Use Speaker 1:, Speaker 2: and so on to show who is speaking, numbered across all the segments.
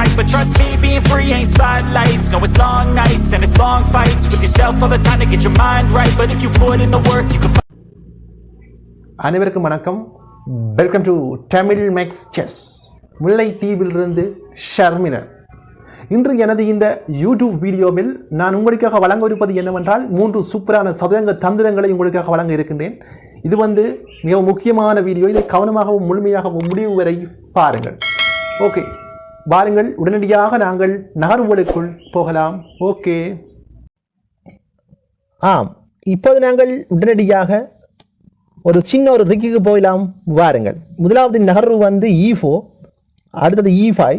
Speaker 1: sight. But trust me, being free ain't spotlights. No, it's long nights and it's long fights with yourself all the time to get your mind right. But if you put in the work, you can find.
Speaker 2: அனைவருக்கும் வணக்கம். Welcome to Tamil maths chess. முல்லைத்தீவிலிருந்து ஷர்மினா. இன்று எனது இந்த YouTube வீடியோவில் நான் உங்களுக்காக வழங்க இருப்பது என்னவென்றால் 3 சூப்பரான சதுரங்க தந்திரங்களை உங்களுக்காக வழங்க இருக்கின்றேன். இது மிக முக்கியமான வீடியோ. இதை கவனமாகவும் முழுமையாகவும் முடிவு வரை பாருங்கள். ஓகே, பாருங்கள். உடனடியாக நாங்கள் நகர்வுகளுக்குள் போகலாம். ஓகே, இப்போது நாங்கள் உடனடியாக ஒரு சின்ன ரிக்குக்கு போகலாம். வாருங்கள். முதலாவது நகர்வு E4, அடுத்தது E5,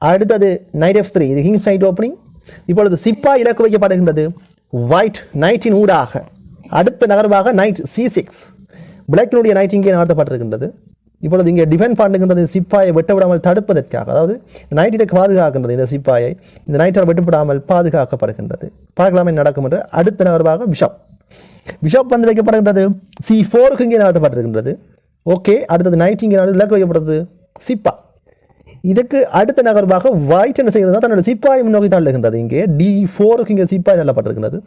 Speaker 2: அடுத்தது நைட் F3. இது கிங் சைட் ஓப்பனிங். இப்பொழுது சிப்பா இலக்கு வைக்கப்படுகின்றது ஒயிட் நைட்டின் ஊடாக. அடுத்த நகர்வாக நைட் C6. பிளாக்கினுடைய நைட் இங்கே நகர்த்தப்பட்டிருக்கின்றது. இப்பொழுது இங்கே டிஃபெண்ட் பண்ணுகின்றது சிப்பாயை வெட்டவிடாமல் தடுப்பதற்காக. அதாவது நைட் இதை பாதுகாக்கின்றது. இந்த சிப்பாயை இந்த நைட்டால் வெட்டப்படாமல் பாதுகாக்கப்படுகின்றது. பார்க்கலாம் என்ன நடக்கும் என்று. அடுத்த நகர்வாக பிஷப் வைக்கப்படுகின்றது C4க்கு இங்கே நகர்த்தப்பட்டிருக்கின்றது. ஓகே, அடுத்தது நைட் இங்கே இலக்கு வைக்கப்படுறது சிப்பா. இதுக்கு அடுத்த நகர்வாக ஒயிட் என்ன செய்கிறது, தன்னோட சிப்பாயை முன்னோக்கி தள்ளுகின்றது. இங்கே D4க்கு இங்கே சிப்பாய் தள்ளப்பட்டிருக்கின்றது.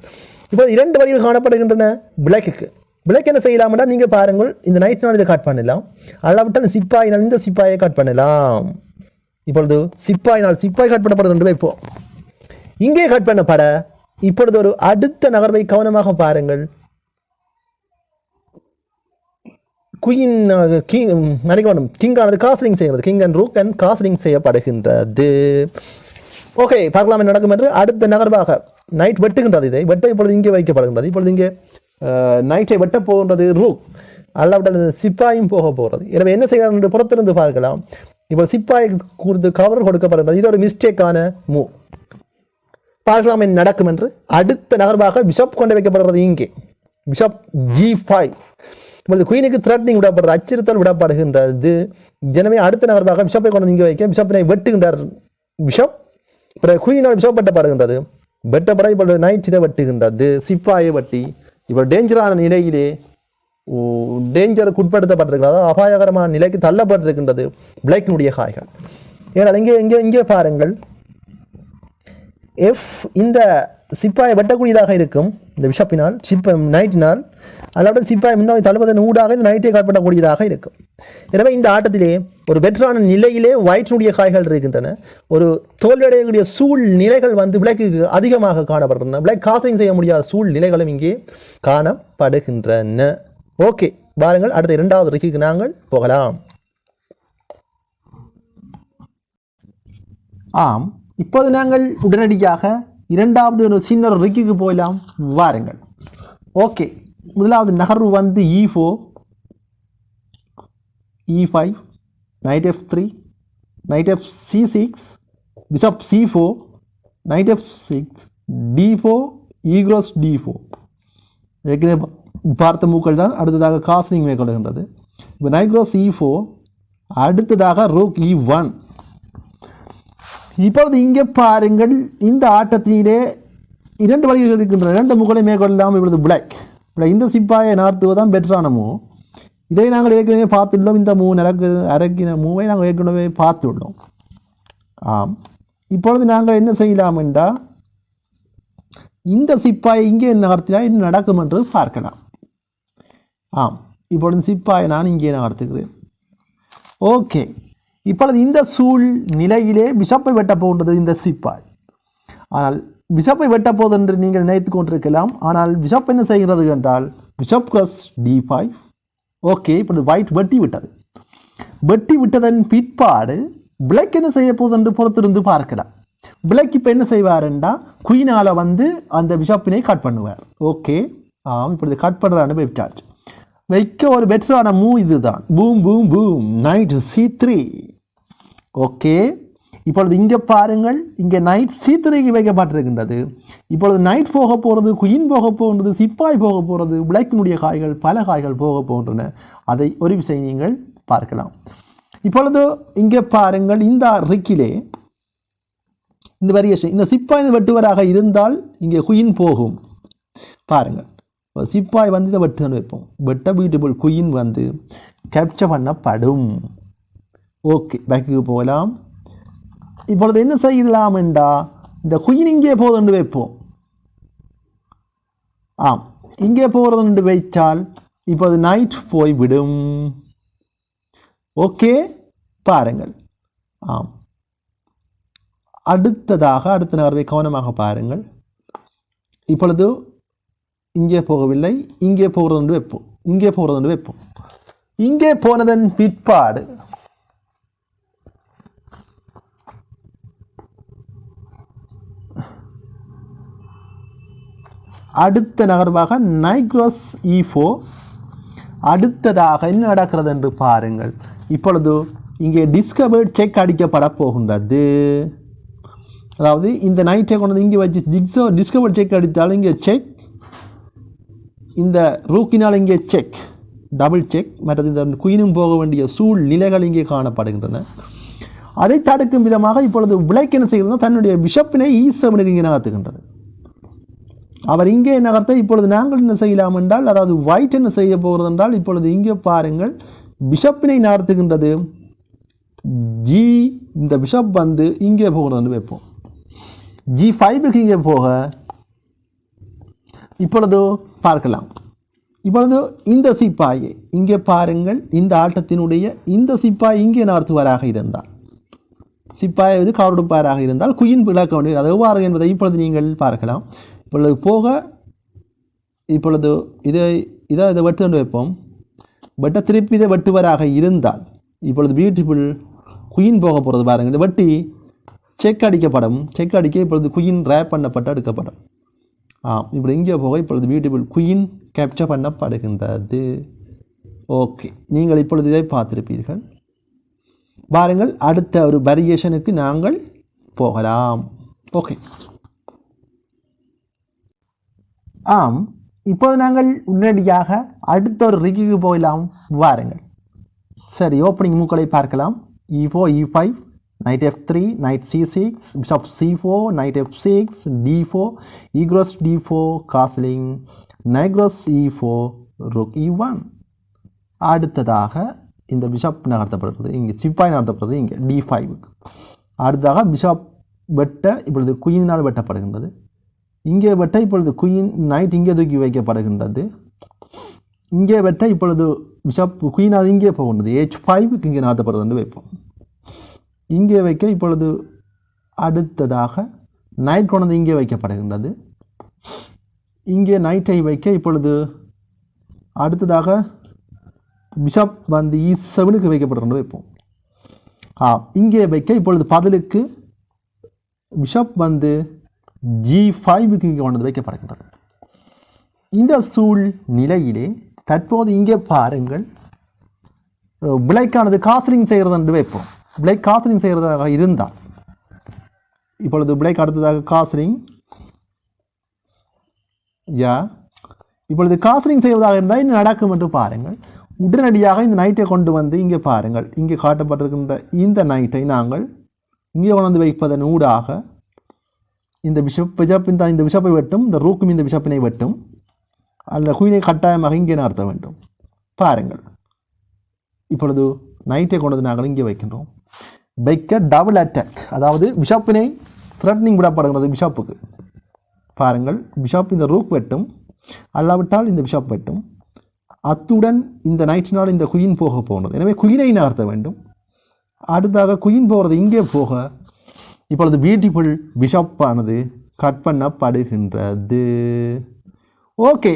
Speaker 2: இப்போ 2 வழிகள் காணப்படுகின்றன பிளாக்கு. பிளாக் என்ன செய்யலாம்னா, நீங்கள் பாருங்கள், இந்த நைட்னால் இதை கட் பண்ணலாம், அல்லாவிட்டால் சிப்பாயினால் இந்த சிப்பாயை கட் பண்ணலாம். இப்பொழுது சிப்பாய் கட் பண்ணப்படுகின்றது. இப்போ இங்கே கட் பண்ணப்பட இப்பொழுது ஒரு அடுத்த நகர்வை கவனமாக பாருங்கள். கிங்கானது காஸ்லிங் செய்கிறது. King and rook and Gosling செய்யப்படுகின்றது. ஓகே, பார்க்கலாம் என்ன நடக்கும் என்று. அடுத்த நகர்வாக நைட் வெட்டுகின்றது. இதை வெட்ட இப்பொழுது இங்கே வைக்கப்படுகின்றது. இப்பொழுது இங்கே நைட்டை வெட்ட போகின்றது ரூக், அல்லாவிட்டால் சிப்பாயும் போக போகிறது. எனவே என்ன செய்யலாம் என்று புறத்திலிருந்து பார்க்கலாம். இப்போ சிப்பாய் குறித்து கவர் கொடுக்கப்படுகிறது. இது ஒரு மிஸ்டேக்கான மூவ். பார்க்கலாம் என்ன நடக்கும் என்று. அடுத்த நகர்வாக பிஷப் கொண்டு வைக்கப்படுகிறது. இங்கே பிஷப் G5. இப்பொழுது குயினுக்கு த்ரெட்னிங் விடப்படுறது, அச்சுறுத்தல் விடப்படுகின்றது. எனவே அடுத்த நகர்வாக பிஷப்பை கொண்டு இங்கே வைக்க பிஷப்பினை வெட்டுகின்றார் பிஷப். பிறகு குயினால் பிஷப் வெட்டப்படுகின்றது. வெட்டப்பட இப்பொழுது நைட் இதை வெட்டுகின்றது, சிப்பாயை வெட்டி. இப்போ டேஞ்சரான நிலையிலே டேஞ்சருக்கு உட்படுத்தப்பட்டிருக்கிறது. அதாவது அபாயகரமான நிலைக்கு தள்ளப்பட்டிருக்கின்றது பிளாக்கினுடைய காய்கள். ஏன்னால் இங்கே பாருங்கள், இந்த சிப்பாயை வெட்டக்கூடியதாக இருக்கும் இந்த பிஷப்பினால், நைட்டினால். அல்லாவிட சிப்பாயை முன்னோக்கி தள்ளுவதன் ஊடாக இந்த நைட்டை காட்படக்கூடியதாக இருக்கும். எனவே இந்த ஆட்டத்திலே ஒரு பெட்டரான நிலையிலே ஒயிட்டினுடைய காய்கள் இருக்கின்றன. ஒரு தோல்வியடையக்கூடிய சூழ்நிலைகள் பிளாக்கு அதிகமாக காணப்படுகின்றன. பிளாக் காசிங் செய்ய முடியாத சூழ்நிலைகளும் இங்கே காணப்படுகின்றன. ஓகே, பாருங்கள். அடுத்த 2வது ரிக்குக்கு நாங்கள் போகலாம். இப்போது நாங்கள் உடனடியாக 2வது ஒரு சின்ன ரிக்குக்கு போகலாம். வாருங்கள். ஓகே, முதலாவது நகர்வு E4, E5, night F3, night C6, bishop C4, night F6, D4, ஈக்ரோஸ் D4. ஏற்கனவே பார்த்த மூக்கள் தான். அடுத்ததாக காஸ்லிங் மேற்கொள்கின்றது. இப்போ நைக்ரோஸ் E4, அடுத்ததாக ரூக் E1. இப்பொழுது இங்கே பாருங்கள், இந்த ஆட்டத்திலே 2 வழிகள் இருக்கின்றன. 2 மூக்களை மேற்கொள்ளலாம். இப்பொழுது பிளாக் இந்த சிப்பாயை நகர்த்துவதுதான் பெட்டரான மூவ். இதை நாங்கள் ஏற்கனவே பார்த்துள்ளோம். இந்த மூவ் அரக்கின மூவை நாங்கள் ஏற்கனவே பார்த்துள்ளோம். இப்பொழுது நாங்கள் என்ன செய்யலாம் என்றால், இந்த சிப்பாயை இங்கே நகர்த்தினால் என்ன நடக்கும் என்று பார்க்கலாம். இப்பொழுது சிப்பாயை நான் இங்கே நகர்த்துகிறேன். ஓகே, இப்பொழுது இந்த சூழ்நிலையிலே பிஷப்பை வெட்ட போகின்றது இந்த சிப்பாய். ஆனால் பிஷப்பை வெட்ட போது என்று நீங்கள் நினைத்து கொண்டிருக்கலாம். ஆனால் பிஷப் என்ன செய்கிறது என்றால், பிஷப் + D5. ஓகே, இப்பொழுது ஒயிட் வெட்டி விட்டதன் பிற்பாடு பிளாக் என்ன செய்ய போகுது என்று பொறுத்திருந்து பார்க்கலாம். பிளாக் இப்போ என்ன செய்வார் என்றால், குயினால் அந்த பிஷப்பினை கட் பண்ணுவார். ஓகே, இப்பொழுது கட் பண்ணுறான்னு வெப்சார்ஜ் வைக்க ஒரு பெட்டரான மூவ் இதுதான். Boom night C3. ஓகே, இப்பொழுது இங்கே பாருங்கள், இங்கே நைட் C3க்கு வைக்கப்பட்டிருக்கின்றது. இப்பொழுது நைட் போக போகிறது, குயின் போக போகின்றது, சிப்பாய் போக போகிறது, பிளாக்கினுடைய காய்கள் பல காய்கள் போக போகின்றன. அதை ஒரு விஷயம் நீங்கள் பார்க்கலாம். இப்பொழுது இங்கே பாருங்கள், இந்த ரிக்கிலே இந்த வேரியேஷன், இந்த சிப்பாய் வெட்டுவராக இருந்தால் இங்கே குயின் போகும். பாருங்கள், சிப்பாய் இதை வெட்டுன்னு வைப்போம். வெட்ட பியூட்டிஃபுல் குயின் கேப்சர் பண்ணப்படும். ஓகே, பேக்குக்கு போகலாம். இப்பொழுது என்ன செய்யலாம் என்றா இந்த குயின் இங்கே போகுது வைப்போம். ஆம், இங்கே போகிறது என்று வைத்தால் இப்போது நைட் போய்விடும். ஓகே, பாருங்கள். ஆம், அடுத்ததாக அடுத்த நகர்வை கவனமாக பாருங்கள். இப்பொழுது இங்கே போகவில்லை, இங்கே போகிறது என்று வைப்போம். இங்கே போகிறது என்று வைப்போம். இங்கே போனதன் பிற்பாடு அடுத்த நகர்வாக நைக்ரோஸ் E4. அடுத்ததாக என்ன நடக்கிறது என்று பாருங்கள். இப்பொழுது இங்கே டிஸ்கவர்ட் செக் அடிக்கப்பட போகின்றது. அதாவது இந்த நைட்டை கொண்டு இங்கே வச்சு டிஸ்கவர்ட் செக் அடித்தாலும் இங்கே செக், இந்த ரூக்கினால் இங்கே செக், டபுள் செக், மற்றது இந்த குயினும் போக வேண்டிய சூழ்நிலைகள் இங்கே காணப்படுகின்றன. அதை தடுக்கும் விதமாக இப்பொழுது பிளாக் என்ன செய்கிறது, தன்னுடைய பிஷப்பினை E7க்கு இங்கே நகர்த்துகின்றது. அவர் இங்கே நகர்த்த இப்பொழுது நாங்கள் என்ன செய்யலாம் என்றால், அதாவது ஒயிட் என்ன செய்ய போகிறது என்றால், இப்பொழுது இங்கே பாருங்கள் பிஷப்பினை நகர்த்துகின்றது. ஜி இந்த பிஷப் வந்து இங்கே போகிறது வைப்போம். G5க்கு இங்கே போக இப்பொழுது பார்க்கலாம். இப்பொழுது இந்த சிப்பாயை இங்கே பாருங்கள், இந்த ஆட்டத்தினுடைய இந்த சிப்பாய் இங்கே நகர்த்துவாராக இருந்தால், சிப்பாயை வந்து கவர்டுப்பாராக இருந்தால் குயின் விளக்க வேண்டியது அது எவ்வாறு என்பதை இப்பொழுது நீங்கள் பார்க்கலாம். இப்பொழுது போக இப்பொழுது இதை வெட்டு கொண்டு வைப்போம். வெட்ட திருப்பி இதை வெட்டுவராக இருந்தால் இப்பொழுது பியூட்டிஃபுல் குயின் போக போகிறது பாருங்கள். இந்த வெட்டி செக் அடிக்கப்படும். செக் அடிக்க இப்பொழுது குயின் ரேப் பண்ணப்பட்டு எடுக்கப்படும். இப்படி இங்கே போக இப்பொழுது பியூட்டிஃபுல் குயின் கேப்சர் பண்ணப்படுகின்றது. ஓகே, நீங்கள் இப்பொழுது இதை பார்த்திருப்பீர்கள். பாருங்கள், அடுத்த ஒரு வேரியேஷனுக்கு நாங்கள் போகலாம். ஓகே, ஆம், இப்போது நாங்கள் உடனடியாக அடுத்த ஒரு ரிக்குக்கு போகலாம். வாருங்கள். சரி, ஓப்பனிங் மூக்களை பார்க்கலாம். E4, E5, knight F3, knight C6, bishop C4, knight F6, D4, egress D4, castling, negress E4, rook E1. அடுத்ததாக இந்த பிஷப் நகர்த்தப்படுகிறது, இங்கே சிப்பாய் நகர்த்தப்படுறது இங்கே D5க்கு. அடுத்ததாக பிஷப் வெட்ட இப்பொழுது குயினால் வெட்டப்படுகின்றது. இங்கே வெட்ட இப்பொழுது குயின் நைட் இங்கே தூக்கி வைக்கப்படுகின்றது. இங்கே வெட்ட இப்பொழுது பிஷப் குயினால் இங்கே போகின்றது. H5க்கு இங்கே நகர்த்தப்படுறது என்று வைப்போம். இங்கே வைக்க இப்பொழுது அடுத்ததாக நைட் கொண்டு இங்கே வைக்கப்படுகின்றது. இங்கே நைட்டை வைக்க இப்பொழுது அடுத்ததாக பிஷப் வந்து E7க்கு வைக்கப்படுறது வைப்போம். இங்கே வைக்க இப்பொழுது பதிலுக்கு பிஷப் வந்து G5க்கு இங்கே கொண்டு வைக்கப்படுகின்றது. இந்த சூழ்நிலையிலே தற்போது இங்கே பாருங்கள், பிளாக்கானது காஸ்லிங் செய்கிறது என்று வைப்போம். பிளாக் காஸ்லிங் செய்கிறதாக இருந்தால் இப்பொழுது பிளாக் அடுத்ததாக காஸ்லிங், இப்பொழுது காஸ்லிங் செய்வதாக இருந்தால் என்ன நடக்கும் என்று பாருங்கள். உடனடியாக இந்த நைட்டை கொண்டு வந்து இங்கே பாருங்கள், இங்கே காட்டப்பட்டிருக்கின்ற இந்த நைட்டை நாங்கள் இங்கே கொண்டு வைப்பதன் ஊடாக இந்த இந்த பிஷப்பை வெட்டும், இந்த ரூக்கும் இந்த பிஷப்பினை வெட்டும், அந்த குயினை கட்டாயமாக இங்கே நகர்த்த வேண்டும். பாருங்கள், இப்பொழுது நைட்டை கொண்டு வந்து நாங்கள் இங்கே வைக்கின்றோம். வைக்க டபுள் அட்டாக், அதாவது பிஷப்பினை த்ரெட்னிங் விடப்படுகிறது பிஷப்புக்கு. பாருங்கள், பிஷப் இந்த ரூக் வெட்டும், அல்லாவிட்டால் இந்த பிஷப் வெட்டும். அத்துடன் இந்த நைட்டினால் இந்த குயின் போக போனது. எனவே குயினை நகர்த்த வேண்டும். அடுத்தாக குயின் போகிறது இங்கே போக இப்பொழுது பியூட்டிஃபுல் பிஷப் ஆனது கட் பண்ணப்படுகின்றது. ஓகே.